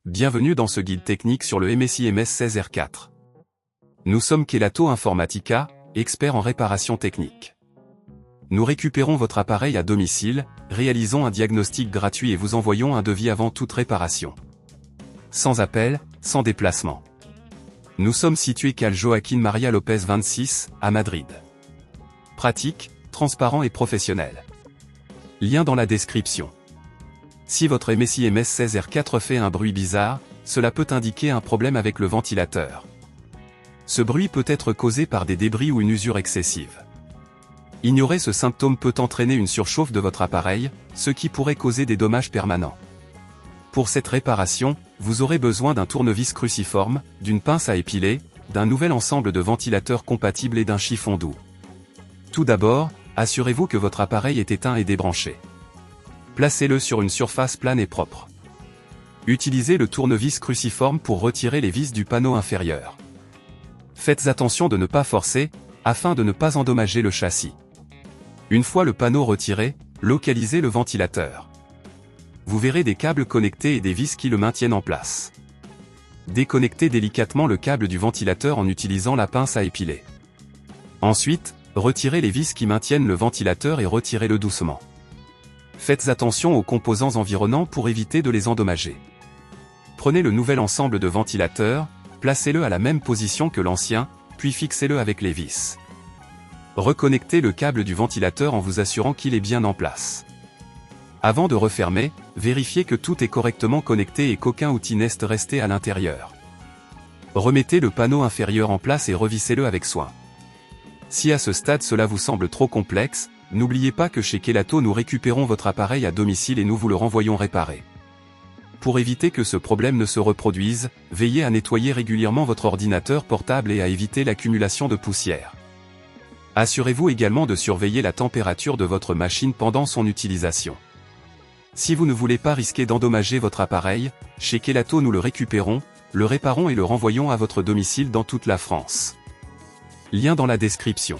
Bienvenue dans ce guide technique sur le MSI MS16R4. Nous sommes Kelatos Informática, experts en réparation technique. Nous récupérons votre appareil à domicile, réalisons un diagnostic gratuit et vous envoyons un devis avant toute réparation. Sans appel, sans déplacement. Nous sommes situés calle Joaquín María López 26, à Madrid. Pratique, transparent et professionnel. Lien dans la description. Si votre MSI MS16R4 fait un bruit bizarre, cela peut indiquer un problème avec le ventilateur. Ce bruit peut être causé par des débris ou une usure excessive. Ignorer ce symptôme peut entraîner une surchauffe de votre appareil, ce qui pourrait causer des dommages permanents. Pour cette réparation, vous aurez besoin d'un tournevis cruciforme, d'une pince à épiler, d'un nouvel ensemble de ventilateurs compatibles et d'un chiffon doux. Tout d'abord, assurez-vous que votre appareil est éteint et débranché. Placez-le sur une surface plane et propre. Utilisez le tournevis cruciforme pour retirer les vis du panneau inférieur. Faites attention de ne pas forcer, afin de ne pas endommager le châssis. Une fois le panneau retiré, localisez le ventilateur. Vous verrez des câbles connectés et des vis qui le maintiennent en place. Déconnectez délicatement le câble du ventilateur en utilisant la pince à épiler. Ensuite, retirez les vis qui maintiennent le ventilateur et retirez-le doucement. Faites attention aux composants environnants pour éviter de les endommager. Prenez le nouvel ensemble de ventilateurs, placez-le à la même position que l'ancien, puis fixez-le avec les vis. Reconnectez le câble du ventilateur en vous assurant qu'il est bien en place. Avant de refermer, vérifiez que tout est correctement connecté et qu'aucun outil n'est resté à l'intérieur. Remettez le panneau inférieur en place et revissez-le avec soin. Si à ce stade cela vous semble trop complexe, n'oubliez pas que chez Kelatos nous récupérons votre appareil à domicile et nous vous le renvoyons réparé. Pour éviter que ce problème ne se reproduise, veillez à nettoyer régulièrement votre ordinateur portable et à éviter l'accumulation de poussière. Assurez-vous également de surveiller la température de votre machine pendant son utilisation. Si vous ne voulez pas risquer d'endommager votre appareil, chez Kelatos nous le récupérons, le réparons et le renvoyons à votre domicile dans toute la France. Lien dans la description.